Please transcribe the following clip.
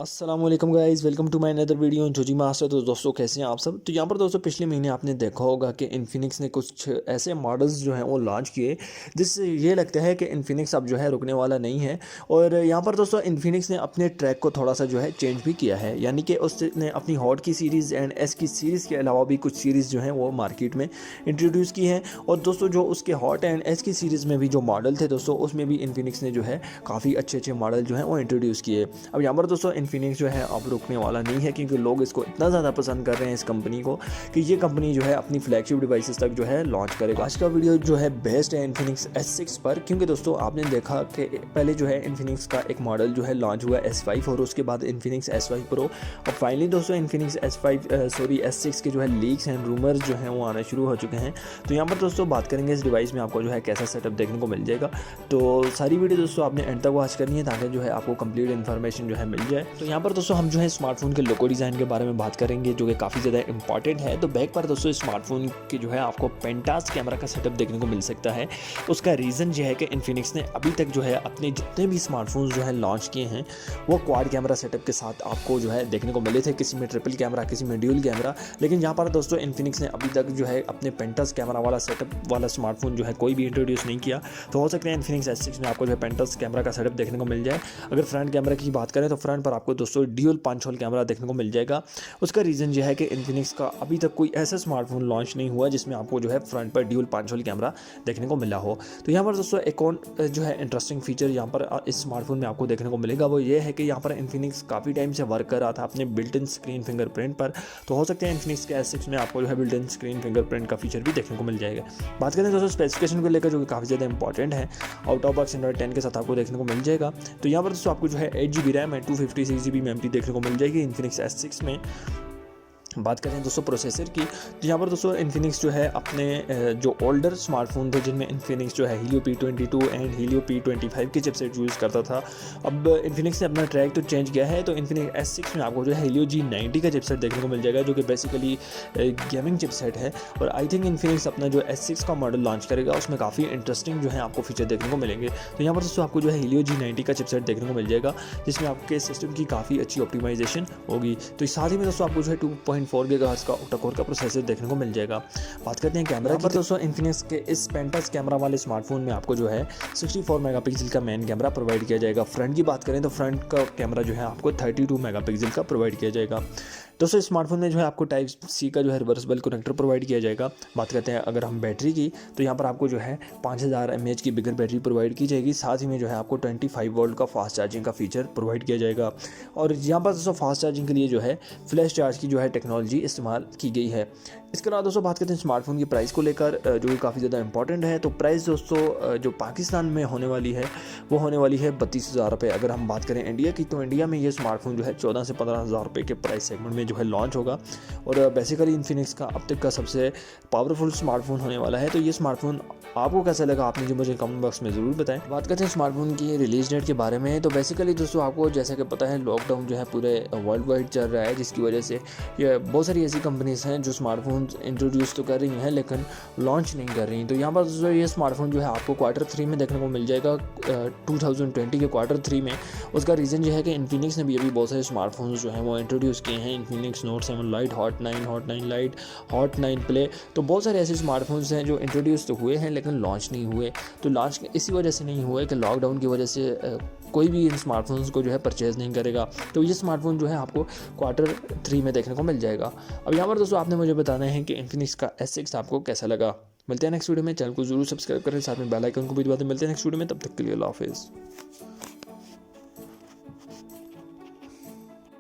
अस्सलामुअलैकुम guys, welcome to my another video जोजी master. तो दोस्तों कैसे हैं आप सब। तो यहाँ पर दोस्तों पिछले महीने आपने देखा होगा कि इन्फिनिक्स ने कुछ ऐसे मॉडल्स जो हैं वो लॉन्च किए जिससे ये लगता है कि इन्फिनिक्स अब जो है रुकने वाला नहीं है। और यहाँ पर दोस्तों इन्फिनिक्स ने अपने ट्रैक को थोड़ा सा जो है चेंज भी किया है, यानी कि उसने अपनी हॉट की सीरीज़ एंड एस की सीरीज़ के अलावा भी कुछ सीरीज़ जो हैं वो मार्केट में इंट्रोड्यूस की हैं। और दोस्तों जो उसके हॉट एंड एस की सीरीज़ में भी जो मॉडल थे दोस्तों, उसमें भी इन्फिनिक्स ने जो है काफ़ी अच्छे अच्छे मॉडल जो हैं वो इंट्रोड्यूस किए। अब यहाँ पर दोस्तों इन्फिनिक्स जो है अब रुकने वाला नहीं है, क्योंकि लोग इसको इतना ज़्यादा पसंद कर रहे हैं इस कंपनी को कि ये कंपनी जो है अपनी फ्लैगशिप डिवाइसेस तक जो है लॉन्च करेगा। आज का वीडियो जो है बेस्ट है इन्फिनिक्स S6 पर, क्योंकि दोस्तों आपने देखा कि पहले जो है इन्फिनिक्स का एक मॉडल जो है लॉन्च हुआ S5 और उसके बाद इन्फिनिक्स S5 प्रो, और फाइनली दोस्तों इन्फिनिक्स S6 के जो है लीक्स एंड रूमर्स जो हैं वो आना शुरू हो चुके हैं। तो यहाँ पर दोस्तों बात करेंगे इस डिवाइस में आपको जो है कैसा सेटअप देखने को मिल जाएगा। तो सारी वीडियो दोस्तों आपने एंड तक वॉच करनी है ताकि जो है आपको कंप्लीट इन्फॉर्मेशन जो है मिल जाए। तो यहाँ पर दोस्तों हम जो है स्मार्टफोन के लोगो डिज़ाइन के बारे में बात करेंगे जो कि काफ़ी ज़्यादा इंपॉर्टेंट है। तो बैक पर दोस्तों स्मार्टफोन के जो है आपको पेंटास कैमरा का सेटअप देखने को मिल सकता है। उसका रीज़न ये है कि इन्फिनिक्स ने अभी तक जो है अपने जितने भी स्मार्टफोन्स जो है लॉन्च किए हैं वो क्वाड कैमरा सेटअप के साथ आपको जो है देखने को मिले थे, किसी में ट्रिपल कैमरा, किसी में ड्यूल कैमरा। लेकिन यहाँ पर दोस्तों इन्फिनिक्स ने अभी तक जो है अपने पेंटास कैमरा वाला सेटअप वाला स्मार्टफोन जो है कोई भी इंट्रोड्यूस नहीं किया। तो हो सकता है इन्फिनिक्स S6 में आपको जो है पेंटास कैमरा का सेटअप देखने को मिल जाए। अगर फ्रंट कैमरा की बात करें तो फ्रंट पर आपको दोस्तों ड्यूल 5 होल कैमरा देखने को मिल जाएगा। उसका रीज़न यह है कि इन्फिनिक्स का अभी तक कोई ऐसा स्मार्टफोन लॉन्च नहीं हुआ जिसमें आपको जो है फ्रंट पर ड्यूल 5 होल कैमरा देखने को मिला हो। तो यहाँ पर दोस्तों एक और जो है इंटरेस्टिंग फीचर यहाँ पर इस स्मार्टफोन में आपको देखने को मिलेगा, वो ये है कि यहाँ पर इन्फिनिक्स काफ़ी टाइम से वर्क कर रहा था अपने बिल्ट इन स्क्रीन फिंगरप्रिंट पर। तो हो सकता है इन्फिनिक्स के S6 में आपको जो है बिल्ट इन स्क्रीन फिंगरप्रिंट का फीचर भी देखने को मिल जाएगा। बात करें दोस्तों स्पेसिफिकेशन को लेकर जो कि काफ़ी ज़्यादा इंपॉर्टेंट है, आउट ऑफ बॉक्स एंड्रॉइड 10 के साथ आपको देखने को मिल जाएगा। तो यहाँ पर दोस्तों आपको जो है 8GB रैम है, 256GB मेमोरी देखने को मिल जाएगी इन्फिनिक्स S6 में। बात करें दोस्तों प्रोसेसर की, तो यहाँ पर दोस्तों इन्फिनिक्स जो है अपने जो ओल्डर स्मार्टफोन थे जिनमें इन्फिनिक्स जो है Helio P22 and Helio P25 के चिपसेट यूज़ करता था, अब इन्फिनिक्स ने अपना ट्रैक तो चेंज किया है। तो इन्फिनिक्स S6 में आपको जो है Helio G90 का चिपसेट देखने को मिल जाएगा जो कि बेसिकली गेमिंग चिपसेट है। और आई थिंक इन्फिनिक्स अपना जो S6 का मॉडल लॉन्च करेगा उसमें काफ़ी इंटरेस्टिंग जो है आपको फीचर देखने को मिलेंगे। तो यहाँ पर दोस्तों आपको जो है Helio G90 का चिपसेट देखने को मिल जाएगा जिसमें आपके सिस्टम की काफ़ी अच्छी ऑप्टिमाइजेशन होगी। तो साथ ही में दोस्तों आपको जो है 2.4 गीगाहर्ट्ज़ का ऑक्टा कोर का प्रोसेसर देखने को मिल जाएगा। बात करते हैं कैमरा की, दोस्तों इन्फिनिक्स के इस पेंटास कैमरा वाले स्मार्टफोन में आपको जो है 64 मेगापिक्सल का मेन कैमरा प्रोवाइड किया जाएगा। फ्रंट की बात करें तो फ्रंट का कैमरा जो है आपको 32 मेगापिक्सल का प्रोवाइड किया जाएगा। दोस्तों स्मार्टफोन में जो है आपको टाइप C का जो है रिवर्सिबल कनेक्टर प्रोवाइड किया जाएगा। बात करते हैं अगर हम बैटरी की, तो यहाँ पर आपको जो है 5000 mAh की बिगर बैटरी प्रोवाइड की जाएगी। साथ ही में जो है आपको 25 वोल्ट का फास्ट चार्जिंग का फीचर प्रोवाइड किया जाएगा। और यहाँ पर दोस्तों फास्ट चार्जिंग के लिए जो है फ्लैश चार्ज की जो है टेक्नोलॉजी इस्तेमाल की गई है। इसके अलावा दोस्तों बात करते हैं स्मार्टफोन की प्राइस को लेकर जो कि काफ़ी ज़्यादा इंपॉर्टेंट है। तो प्राइस दोस्तों जो पाकिस्तान में होने वाली है वो होने वाली है 32,000 रुपये। अगर हम बात करें इंडिया की, तो इंडिया में ये स्मार्टफोन जो है 14 से 15,000 रुपये के प्राइस सेगमेंट में जो है लॉन्च होगा। और बेसिकली इन्फिनिक्स का अब तक का सबसे पावरफुल स्मार्टफोन होने वाला है। तो ये स्मार्टफोन आपको कैसा लगा आपने जो मुझे कमेंट बॉक्स में ज़रूर बताएं। बात करते हैं स्मार्टफोन की रिलीज डेट के बारे में, तो बेसिकली दोस्तों आपको जैसा कि पता है लॉकडाउन जो है पूरे वर्ल्ड वाइड चल रहा है, जिसकी वजह से ये बहुत सारी ऐसी कंपनीज़ हैं जो स्मार्टफोन इंट्रोड्यूस तो कर रही हैं लेकिन लॉन्च नहीं कर रही। तो यहाँ पर दोस्तों ये स्मार्टफोन जो है आपको Q3 में देखने को मिल जाएगा 2020 के Q3 में। उसका रीज़न ये है कि इन्फिनिक्स ने भी अभी बहुत सारे स्मार्टफोन्स जो हैं वो इंट्रोड्यूस किए हैं। Infinix note 7 light, hot 9 light, hot 9 play, तो बहुत सारे ऐसे स्मार्टफोन्स हैं जो इंट्रोड्यूस तो हुए हैं लेकिन लॉन्च नहीं हुए। तो लॉन्च इसी वजह से नहीं हुए कि लॉकडाउन की वजह से कोई भी इन स्मार्टफोन्स को जो है परचेज़ नहीं करेगा। तो ये स्मार्टफोन जो है आपको Q3 में देखने को मिल जाएगा। अब यहाँ पर दोस्तों आपने मुझे बताना है कि इन्फिनिक्स का S6 आपको कैसा लगा। मिलते हैं नेक्स्ट वीडियो में, चैनल को जरूर सब्सक्राइब करें, साथ में बेल आइकन को भी दबा दें। मिलते हैं नेक्स्ट वीडियो में, तब तक के लिए अल्लाह हाफिज़।